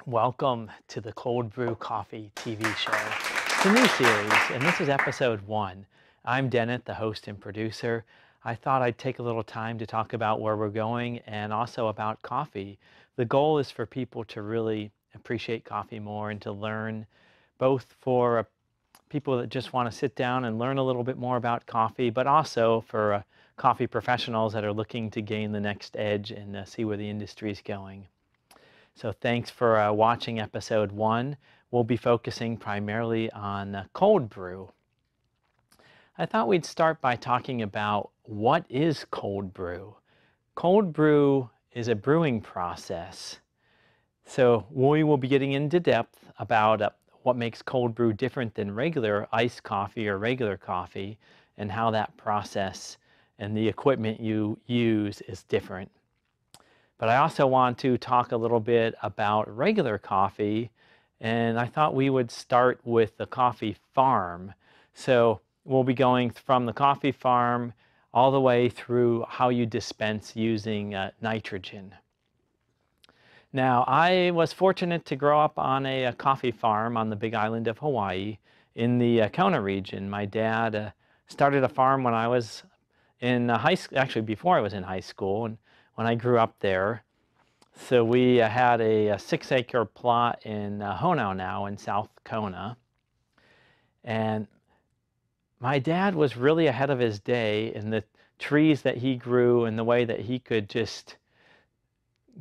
Welcome to the Cold Brew Coffee TV show. It's a new series, and this is episode 1. I'm Dennett, the host and producer. I thought I'd take a little time to talk about where we're going and also about coffee. The goal is for people to really appreciate coffee more and to learn, both for people that just want to sit down and learn a little bit more about coffee, but also for coffee professionals that are looking to gain the next edge and see where the industry is going. So thanks for watching episode 1. We'll be focusing primarily on cold brew. I thought we'd start by talking about what is cold brew. Cold brew is a brewing process. So we will be getting into depth about what makes cold brew different than regular iced coffee or regular coffee, and how that process and the equipment you use is different. But I also want to talk a little bit about regular coffee, and I thought we would start with the coffee farm. So we'll be going from the coffee farm all the way through how you dispense using nitrogen. Now, I was fortunate to grow up on a coffee farm on the big island of Hawaii in the Kona region. My dad started a farm when I was in high school, actually before I was in high school, and when I grew up there. So we had a 6-acre plot in Honau now in South Kona. And my dad was really ahead of his day in the trees that he grew and the way that he could just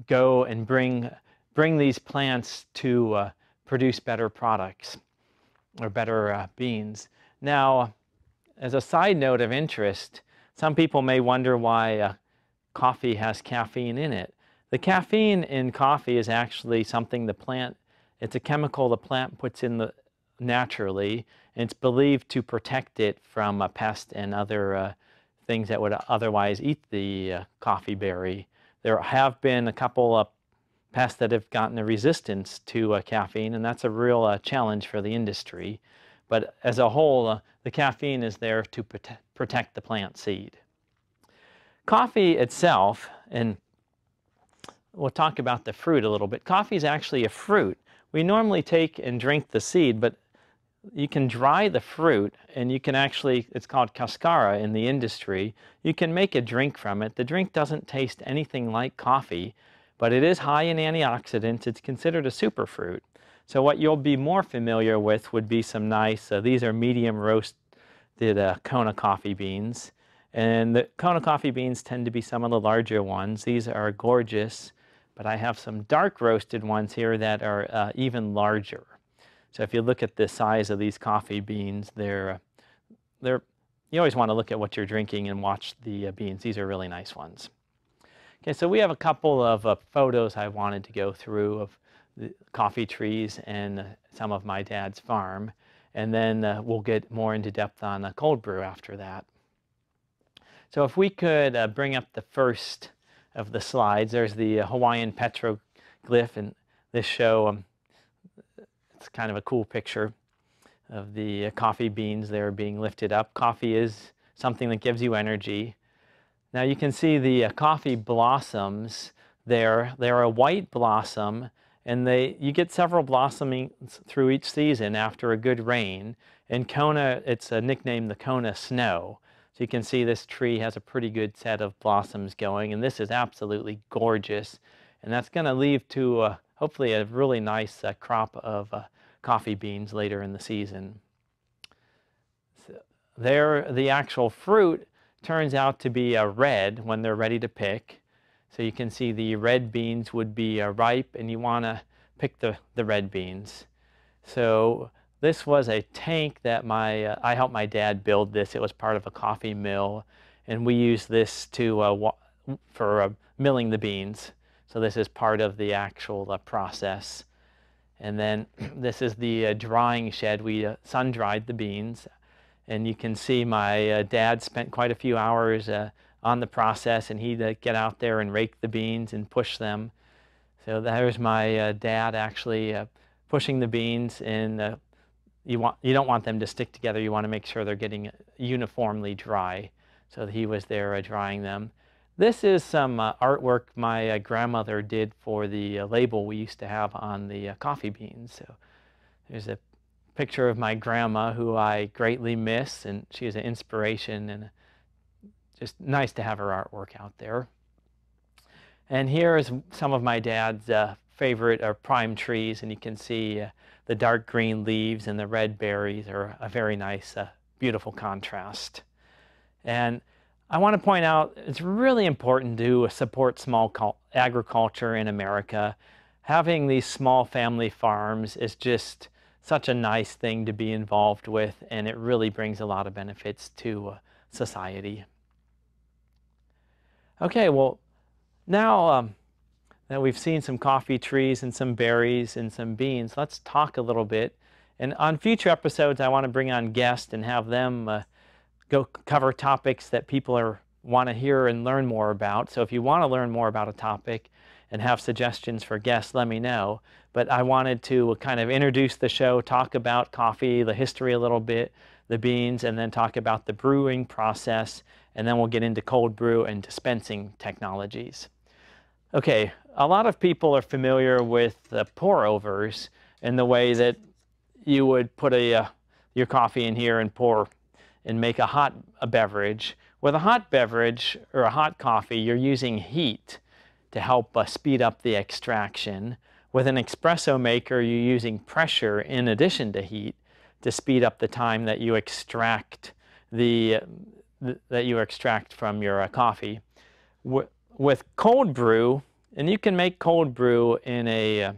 go and bring these plants to produce better products or better beans. Now, as a side note of interest, some people may wonder why coffee has caffeine in it. The caffeine in coffee is actually something it's a chemical the plant puts in naturally, and it's believed to protect it from a pest and other things that would otherwise eat the coffee berry. There have been a couple of pests that have gotten a resistance to caffeine, and that's a real challenge for the industry. But as a whole, the caffeine is there to protect the plant seed. Coffee itself, and we'll talk about the fruit a little bit. Coffee is actually a fruit. We normally take and drink the seed, but you can dry the fruit, and you can actually, it's called cascara in the industry, you can make a drink from it. The drink doesn't taste anything like coffee, but it is high in antioxidants. It's considered a superfruit. So what you'll be more familiar with would be some nice, these are medium roasted Kona coffee beans. And the Kona coffee beans tend to be some of the larger ones. These are gorgeous, but I have some dark roasted ones here that are even larger. So if you look at the size of these coffee beans, you always want to look at what you're drinking and watch the beans. These are really nice ones. Okay, so we have a couple of photos I wanted to go through of the coffee trees and some of my dad's farm, and then we'll get more into depth on cold brew after that. So if we could bring up the first of the slides, there's the Hawaiian Petroglyph, and this show, it's kind of a cool picture of the coffee beans there being lifted up. Coffee is something that gives you energy. Now you can see the coffee blossoms there. They're a white blossom, and you get several blossomings through each season after a good rain. In Kona, it's nicknamed the Kona Snow. So you can see this tree has a pretty good set of blossoms going, and this is absolutely gorgeous. And that's going to lead to hopefully a really nice crop of coffee beans later in the season. So there, the actual fruit turns out to be red when they're ready to pick. So you can see the red beans would be ripe, and you want to pick the red beans. So this was a tank that I helped my dad build this. It was part of a coffee mill, and we use this for milling the beans. So this is part of the actual process. And then this is the drying shed. We sun-dried the beans, and you can see my dad spent quite a few hours on the process, and he'd get out there and rake the beans and push them. So there's my dad actually pushing the beans, and you don't want them to stick together. You want to make sure they're getting uniformly dry. So he was there drying them. This is some artwork my grandmother did for the label we used to have on the coffee beans. So there's a picture of my grandma, who I greatly miss, and she is an inspiration, and just nice to have her artwork out there. And here is some of my dad's favorite prime trees, and you can see the dark green leaves and the red berries are a very nice, beautiful contrast. And I want to point out it's really important to support small agriculture in America. Having these small family farms is just such a nice thing to be involved with, and it really brings a lot of benefits to society. Okay, well, now that we've seen some coffee trees and some berries and some beans, let's talk a little bit. And on future episodes, I want to bring on guests and have them go cover topics that people want to hear and learn more about. So if you want to learn more about a topic and have suggestions for guests, let me know. But I wanted to kind of introduce the show, talk about coffee, the history a little bit, the beans, and then talk about the brewing process, and then we'll get into cold brew and dispensing technologies. Okay, a lot of people are familiar with the pour-overs and the way that you would put your coffee in here and pour and make a beverage. With a hot beverage or a hot coffee, you're using heat to help speed up the extraction. With an espresso maker, you're using pressure in addition to heat to speed up the time that you extract from your coffee. With cold brew, and you can make cold brew in a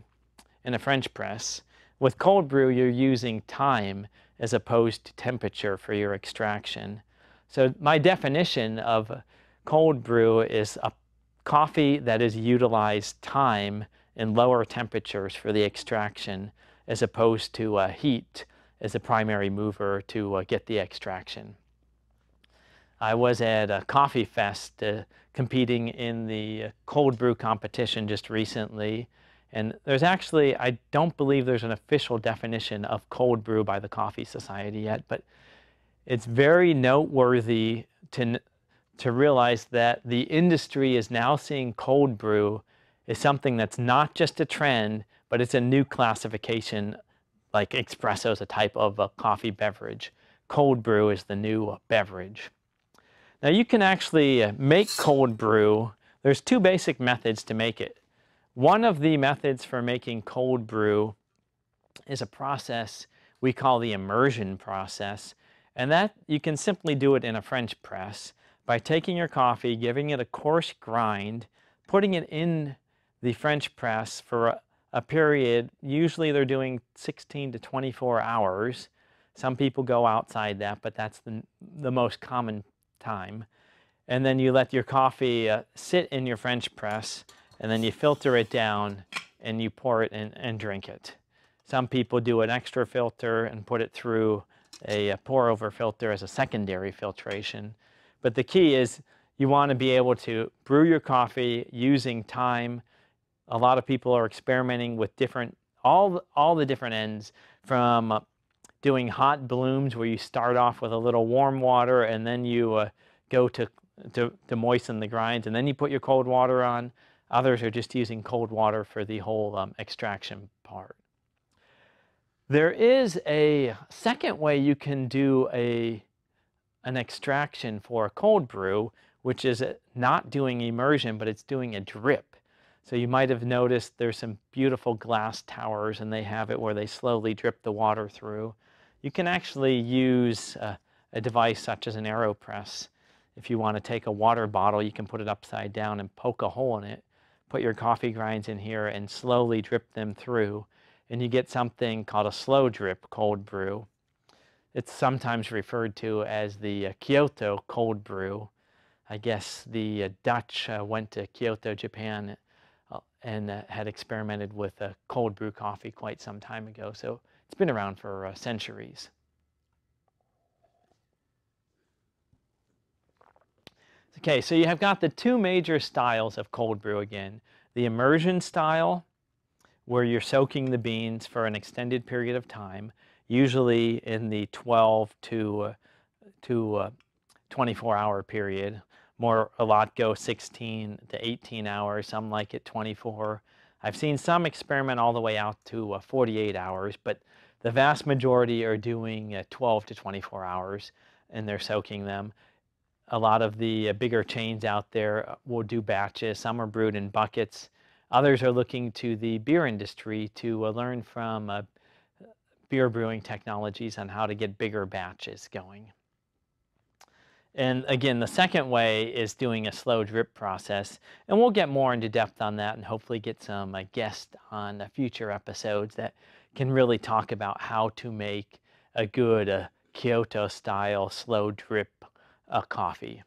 French press. With cold brew, you're using time as opposed to temperature for your extraction. So my definition of cold brew is a coffee that has utilized time and lower temperatures for the extraction, as opposed to heat as a primary mover to get the extraction. I was at a coffee fest competing in the cold brew competition just recently, and there's actually, I don't believe there's an official definition of cold brew by the Coffee Society yet, but it's very noteworthy to realize that the industry is now seeing cold brew as something that's not just a trend, but it's a new classification. Like espresso is a type of a coffee beverage. Cold brew is the new beverage. Now you can actually make cold brew. There's two basic methods to make it. One of the methods for making cold brew is a process we call the immersion process, and that you can simply do it in a French press by taking your coffee, giving it a coarse grind, putting it in the French press for a period. Usually they're doing 16 to 24 hours. Some people go outside that, but that's the most common time. And then you let your coffee sit in your French press, and then you filter it down and you pour it and drink it. Some people do an extra filter and put it through a pour-over filter as a secondary filtration. But the key is you want to be able to brew your coffee using time. A lot of people are experimenting with all the different ends, from doing hot blooms where you start off with a little warm water and then you go to moisten the grinds, and then you put your cold water on. Others are just using cold water for the whole extraction part. There is a second way you can do an extraction for a cold brew, which is not doing immersion, but it's doing a drip. So you might have noticed there's some beautiful glass towers, and they have it where they slowly drip the water through. You can actually use a device such as an AeroPress. If you want to take a water bottle, you can put it upside down and poke a hole in it, put your coffee grinds in here, and slowly drip them through. And you get something called a slow drip cold brew. It's sometimes referred to as the Kyoto cold brew. I guess the Dutch went to Kyoto, Japan, and had experimented with cold brew coffee quite some time ago. So it's been around for centuries. Okay, so you have got the two major styles of cold brew again. The immersion style, where you're soaking the beans for an extended period of time, usually in the 12 to 24-hour period. A lot go 16 to 18 hours, some like it 24. I've seen some experiment all the way out to 48 hours, but the vast majority are doing 12 to 24 hours, and they're soaking them. A lot of the bigger chains out there will do batches. Some are brewed in buckets. Others are looking to the beer industry to learn from beer brewing technologies on how to get bigger batches going. And again, the second way is doing a slow drip process. And we'll get more into depth on that and hopefully get some guests on future episodes that can really talk about how to make a good Kyoto style slow drip coffee.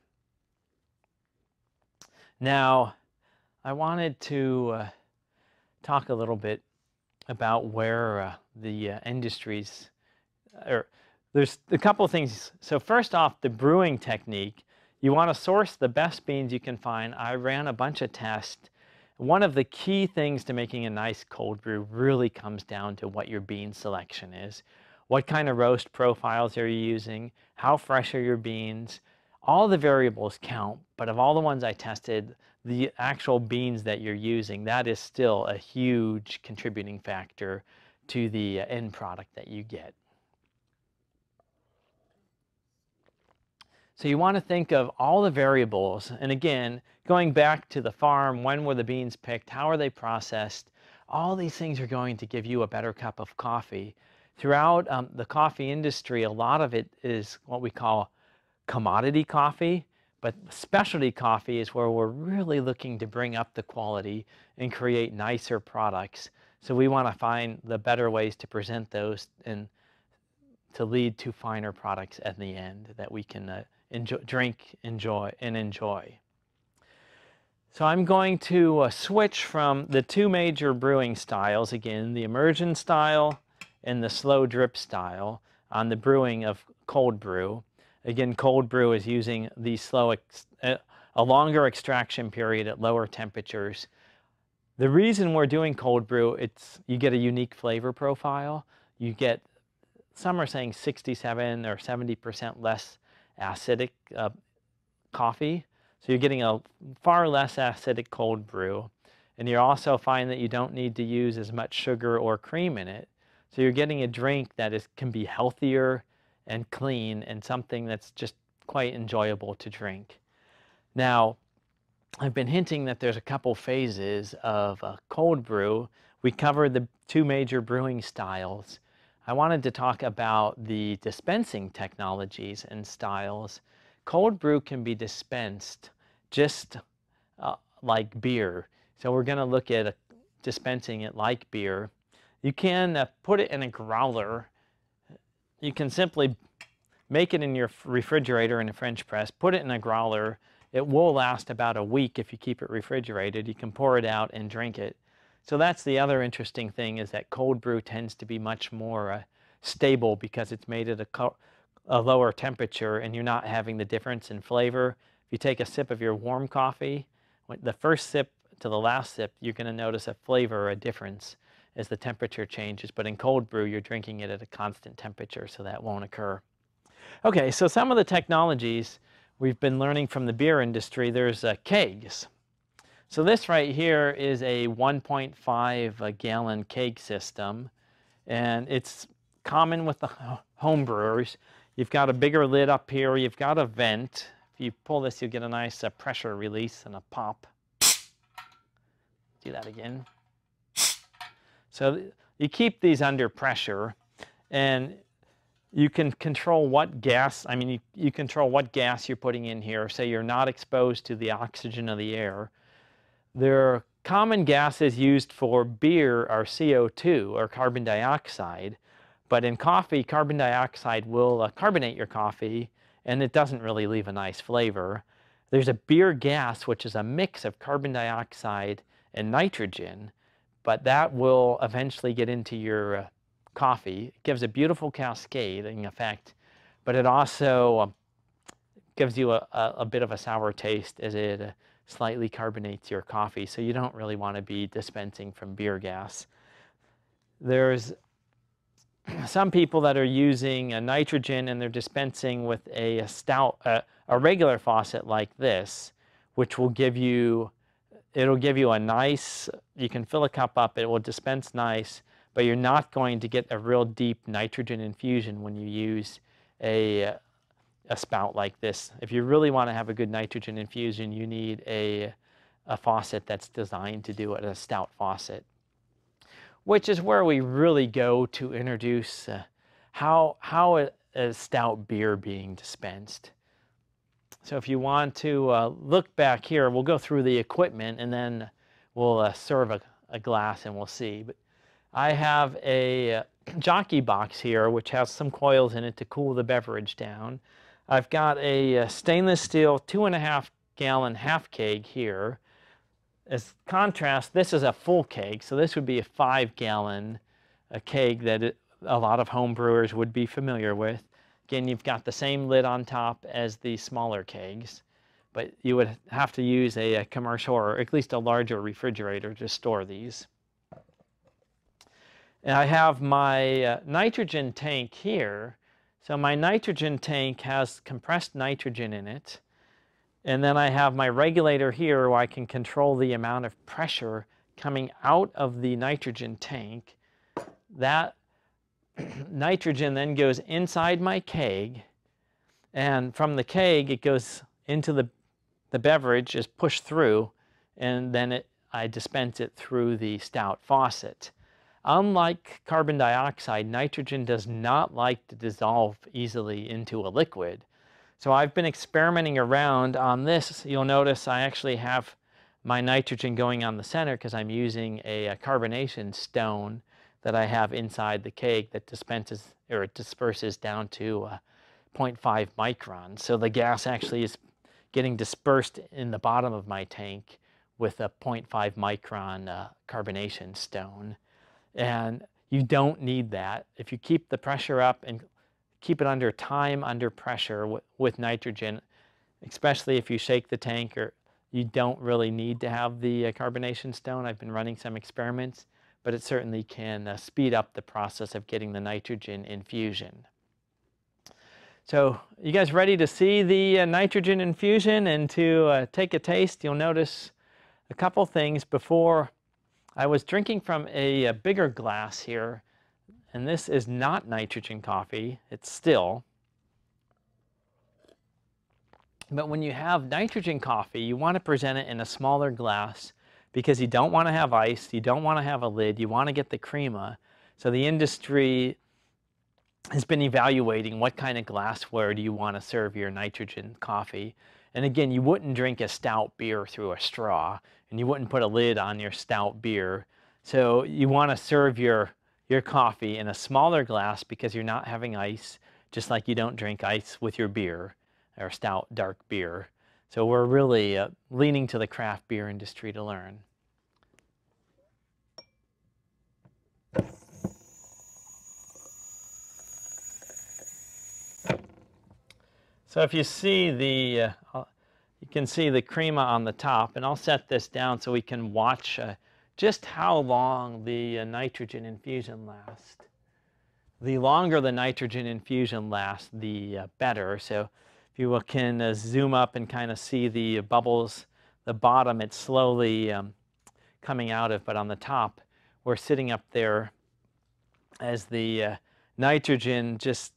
Now, I wanted to talk a little bit about where the industries, there's a couple of things. So first off, the brewing technique. You want to source the best beans you can find. I ran a bunch of tests. One of the key things to making a nice cold brew really comes down to what your bean selection is. What kind of roast profiles are you using? How fresh are your beans? All the variables count, but of all the ones I tested, the actual beans that you're using, that is still a huge contributing factor to the end product that you get. So you want to think of all the variables, and again, going back to the farm, when were the beans picked, how are they processed? All these things are going to give you a better cup of coffee. Throughout the coffee industry, a lot of it is what we call commodity coffee, but specialty coffee is where we're really looking to bring up the quality and create nicer products. So we want to find the better ways to present those and to lead to finer products at the end that we can enjoy. So I'm going to switch from the two major brewing styles, again, the immersion style and the slow drip style on the brewing of cold brew. Again, cold brew is using the a longer extraction period at lower temperatures. The reason we're doing cold brew, you get a unique flavor profile. You get, some are saying 67 or 70% less acidic coffee. So you're getting a far less acidic cold brew. And you also find that you don't need to use as much sugar or cream in it. So you're getting a drink that can be healthier and clean and something that's just quite enjoyable to drink. Now, I've been hinting that there's a couple phases of cold brew. We covered the two major brewing styles. I wanted to talk about the dispensing technologies and styles. Cold brew can be dispensed just like beer. So we're going to look at dispensing it like beer. You can put it in a growler. You can simply make it in your refrigerator in a French press, put it in a growler. It will last about a week if you keep it refrigerated. You can pour it out and drink it. So that's the other interesting thing, is that cold brew tends to be much more stable because it's made at a lower temperature and you're not having the difference in flavor. If you take a sip of your warm coffee, the first sip to the last sip, you're going to notice a flavor or a difference as the temperature changes. But in cold brew, you're drinking it at a constant temperature, so that won't occur. Okay, so some of the technologies we've been learning from the beer industry, there's kegs. So this right here is a 1.5 gallon keg system, and it's common with the home brewers. You've got a bigger lid up here, you've got a vent. If you pull this, you'll get a nice pressure release and a pop. Do that again. So you keep these under pressure, and you can control what gas, you control what gas you're putting in here, so you're not exposed to the oxygen of the air. There are common gases used for beer are CO2, or carbon dioxide, but in coffee, carbon dioxide will carbonate your coffee, and it doesn't really leave a nice flavor. There's a beer gas, which is a mix of carbon dioxide and nitrogen, but that will eventually get into your coffee. It gives a beautiful cascading effect, but it also gives you a bit of a sour taste as it slightly carbonates your coffee, so you don't really want to be dispensing from beer gas. There's some people that are using nitrogen and they're dispensing with a a regular faucet like this, which will give you, it'll give you a nice, you can fill a cup up, it will dispense nice, but you're not going to get a real deep nitrogen infusion when you use a spout like this. If you really want to have a good nitrogen infusion, you need a faucet that's designed to do it, a stout faucet, which is where we really go to introduce how a stout beer being dispensed. So if you want to look back here, we'll go through the equipment and then we'll serve a glass and we'll see. But I have a jockey box here which has some coils in it to cool the beverage down. I've got a stainless steel 2.5 gallon half keg here. As contrast, this is a full keg, so this would be a 5 gallon keg that a lot of home brewers would be familiar with. Again, you've got the same lid on top as the smaller kegs, but you would have to use a commercial or at least a larger refrigerator to store these. And I have my nitrogen tank here. So my nitrogen tank has compressed nitrogen in it. And then I have my regulator here where I can control the amount of pressure coming out of the nitrogen tank. That nitrogen then goes inside my keg, and from the keg it goes into the beverage, is pushed through, and then I dispense it through the stout faucet. Unlike carbon dioxide, nitrogen does not like to dissolve easily into a liquid. So I've been experimenting around on this. You'll notice I actually have my nitrogen going on the center because I'm using a carbonation stone that I have inside the keg that disperses down to 0.5 microns. So the gas actually is getting dispersed in the bottom of my tank with a 0.5 micron carbonation stone. And you don't need that. If you keep the pressure up and keep it under pressure with nitrogen, especially if you shake the tank, or you don't really need to have the carbonation stone. I've been running some experiments, but it certainly can speed up the process of getting the nitrogen infusion. So you guys ready to see the nitrogen infusion and to take a taste? You'll notice a couple things. Before, I was drinking from a bigger glass here, and this is not nitrogen coffee, it's still. But when you have nitrogen coffee, you want to present it in a smaller glass because you don't want to have ice, you don't want to have a lid, you want to get the crema. So the industry has been evaluating what kind of glassware do you want to serve your nitrogen coffee. And again, you wouldn't drink a stout beer through a straw, and you wouldn't put a lid on your stout beer. So you want to serve your coffee in a smaller glass because you're not having ice, just like you don't drink ice with your beer or stout dark beer. So we're really leaning to the craft beer industry to learn. So if you see you can see the crema on the top, and I'll set this down so we can watch just how long the nitrogen infusion lasts. The longer the nitrogen infusion lasts, the better. So if you can zoom up and kind of see the bubbles, the bottom it's slowly coming out of, but on the top we're sitting up there as the nitrogen just,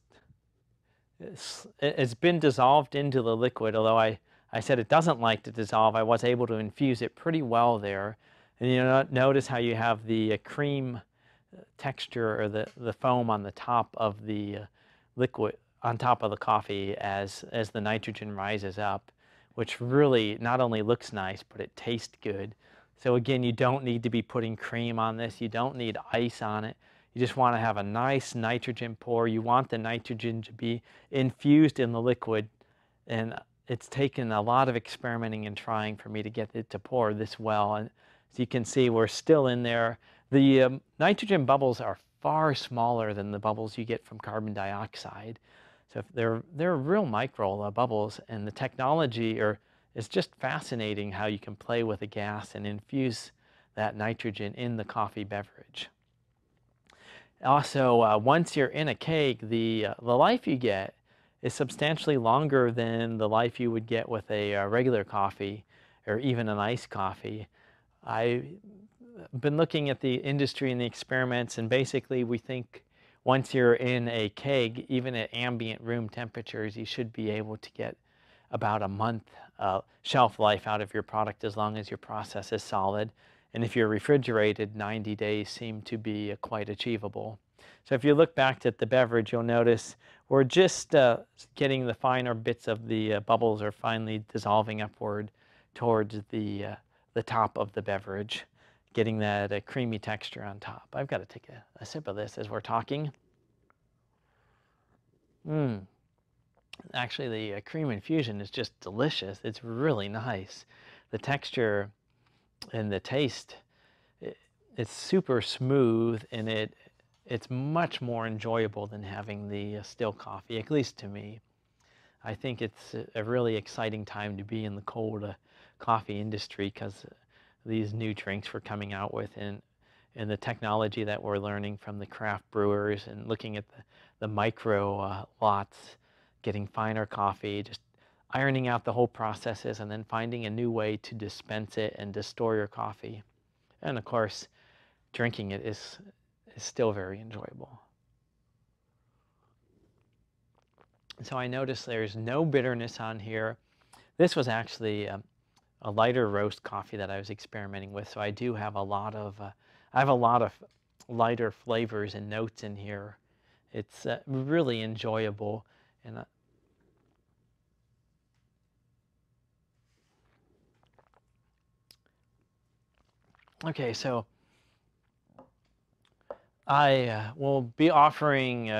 it's been dissolved into the liquid. Although I said it doesn't like to dissolve, I was able to infuse it pretty well there. And you notice how you have the cream texture, or the foam on the top of the liquid, on top of the coffee as the nitrogen rises up, which really not only looks nice, but it tastes good. So again, you don't need to be putting cream on this. You don't need ice on it. You just want to have a nice nitrogen pour. You want the nitrogen to be infused in the liquid. And it's taken a lot of experimenting and trying for me to get it to pour this well. And as you can see, we're still in there. The nitrogen bubbles are far smaller than the bubbles you get from carbon dioxide. So they're real micro bubbles, and the technology is just fascinating how you can play with a gas and infuse that nitrogen in the coffee beverage. Also, once you're in a keg, the life you get is substantially longer than the life you would get with a regular coffee or even an iced coffee. I've been looking at the industry and the experiments, and basically we think once you're in a keg, even at ambient room temperatures, you should be able to get about a month shelf life out of your product as long as your process is solid. And if you're refrigerated, 90 days seem to be quite achievable. So if you look back at the beverage, you'll notice we're just getting the finer bits of the bubbles are finally dissolving upward towards the top of the beverage, getting that creamy texture on top. I've got to take a sip of this as we're talking. Actually, the cream infusion is just delicious. It's really nice. The texture and the taste, it's super smooth, and it's much more enjoyable than having the still coffee, at least to me. I think it's a really exciting time to be in the cold coffee industry because these new drinks we're coming out with and the technology that we're learning from the craft brewers and looking at the micro lots, getting finer coffee, just ironing out the whole processes and then finding a new way to dispense it and to store your coffee. And of course, drinking it is still very enjoyable. So I noticed there's no bitterness on here. This was actually a lighter roast coffee that I was experimenting with, so I do have a lot of lighter flavors and notes in here. It's really enjoyable. And okay, so I will be offering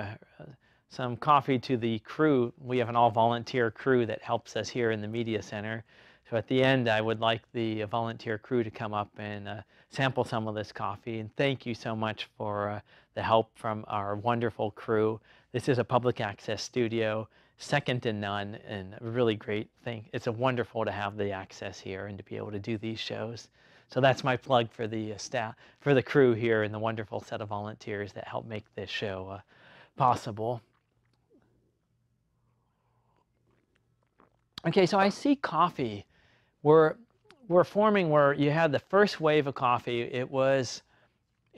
some coffee to the crew. We have an all-volunteer crew that helps us here in the media center. So at the end, I would like the volunteer crew to come up and sample some of this coffee. And thank you so much for the help from our wonderful crew. This is a public access studio, second to none, and a really great thing. It's wonderful to have the access here and to be able to do these shows. So that's my plug for the staff, for the crew here and the wonderful set of volunteers that help make this show possible. Okay, so I see coffee. We're forming where you had the first wave of coffee. It was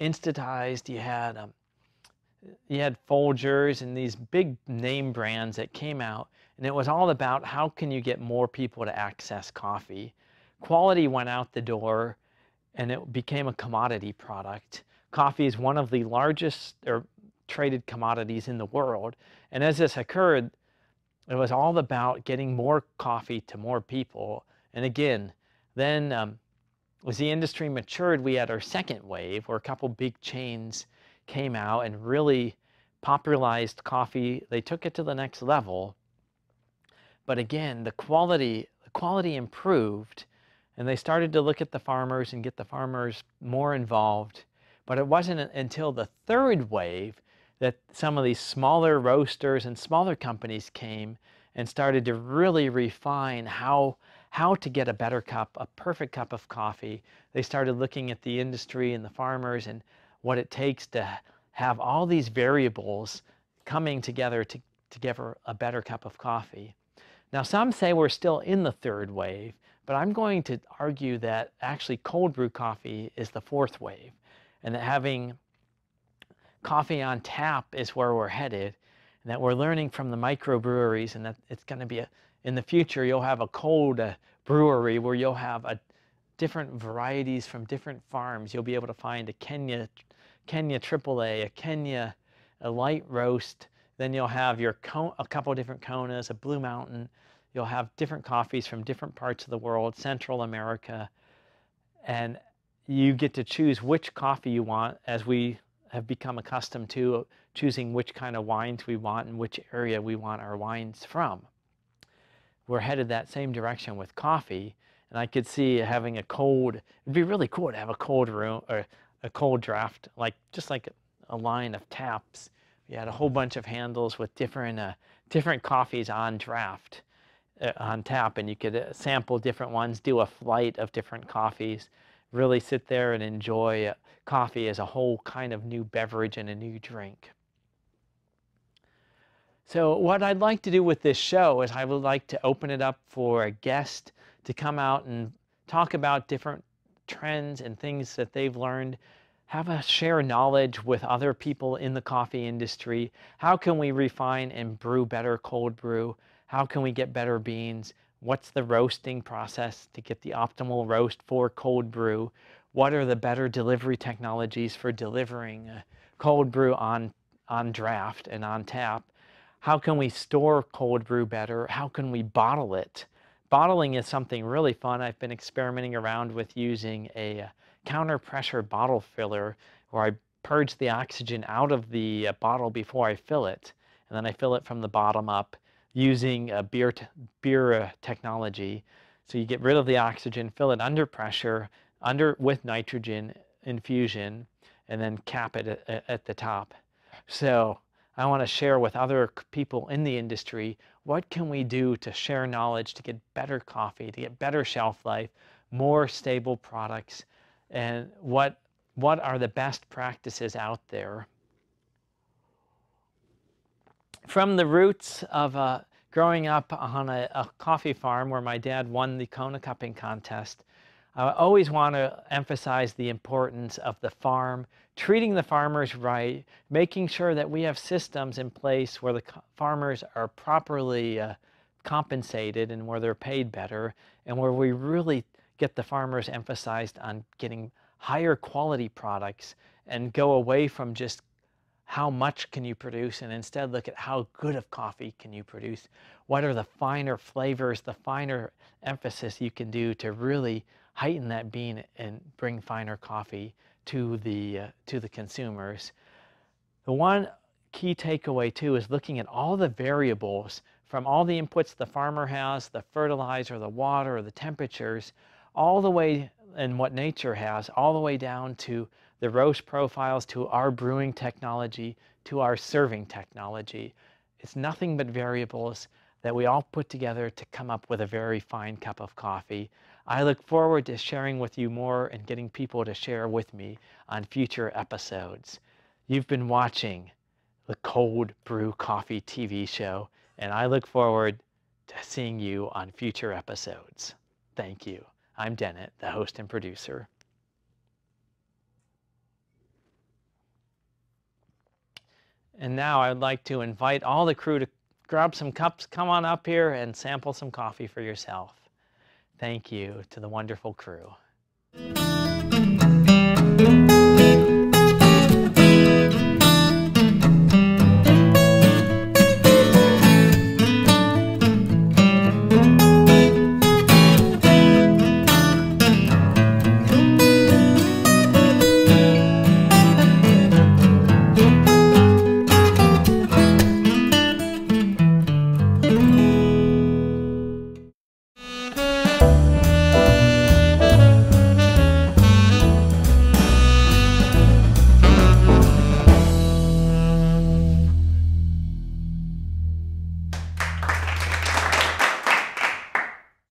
instantized. You had Folgers and these big name brands that came out, and it was all about how can you get more people to access coffee. Quality went out the door, and it became a commodity product. Coffee is one of the largest traded commodities in the world, and as this occurred, it was all about getting more coffee to more people. And again, then as the industry matured, we had our second wave where a couple big chains came out and really popularized coffee. They took it to the next level. But again, the quality improved, and they started to look at the farmers and get the farmers more involved. But it wasn't until the third wave that some of these smaller roasters and smaller companies came and started to really refine how to get a better cup, a perfect cup of coffee. They started looking at the industry and the farmers and what it takes to have all these variables coming together to give a better cup of coffee. Now, some say we're still in the third wave, but I'm going to argue that actually cold brew coffee is the fourth wave, and that having coffee on tap is where we're headed, and that we're learning from the microbreweries, and that it's going to be in the future you'll have a cold brewery where you'll have different varieties from different farms. You'll be able to find a Kenya AAA, a Kenya, a light roast. Then you'll have a couple of different Konas, a Blue Mountain. You'll have different coffees from different parts of the world, Central America, and you get to choose which coffee you want, as we have become accustomed to choosing which kind of wines we want and which area we want our wines from. We're headed that same direction with coffee, and I could see having it'd be really cool to have a cold room or a cold draft, just like a line of taps. You had a whole bunch of handles with different coffees on draft, on tap, and you could sample different ones, do a flight of different coffees, really sit there and enjoy coffee as a whole kind of new beverage and a new drink. So what I'd like to do with this show is I would like to open it up for a guest to come out and talk about different trends and things that they've learned, have us share knowledge with other people in the coffee industry. How can we refine and brew better cold brew? How can we get better beans? What's the roasting process to get the optimal roast for cold brew? What are the better delivery technologies for delivering cold brew on draft and on tap? How can we store cold brew better? How can we bottle it? Bottling is something really fun. I've been experimenting around with using a counter pressure bottle filler where I purge the oxygen out of the bottle before I fill it. And then I fill it from the bottom up using a beer technology. So you get rid of the oxygen, fill it under pressure, with nitrogen infusion, and then cap it at the top. So I want to share with other people in the industry, what can we do to share knowledge, to get better coffee, to get better shelf life, more stable products, and what are the best practices out there. From the roots of growing up on a coffee farm where my dad won the Kona cupping contest, I always want to emphasize the importance of the farm, treating the farmers right, making sure that we have systems in place where the farmers are properly compensated and where they're paid better, and where we really get the farmers emphasized on getting higher quality products and go away from just how much can you produce and instead look at how good of coffee can you produce. What are the finer flavors, the finer emphasis you can do to really heighten that bean and bring finer coffee to the consumers. The one key takeaway too is looking at all the variables from all the inputs the farmer has, the fertilizer, the water, the temperatures, all the way, and what nature has, all the way down to the roast profiles, to our brewing technology, to our serving technology. It's nothing but variables that we all put together to come up with a very fine cup of coffee. I look forward to sharing with you more and getting people to share with me on future episodes. You've been watching the Cold Brew Coffee TV show, and I look forward to seeing you on future episodes. Thank you. I'm Dennett, the host and producer. And now I'd like to invite all the crew to grab some cups, come on up here and sample some coffee for yourself. Thank you to the wonderful crew.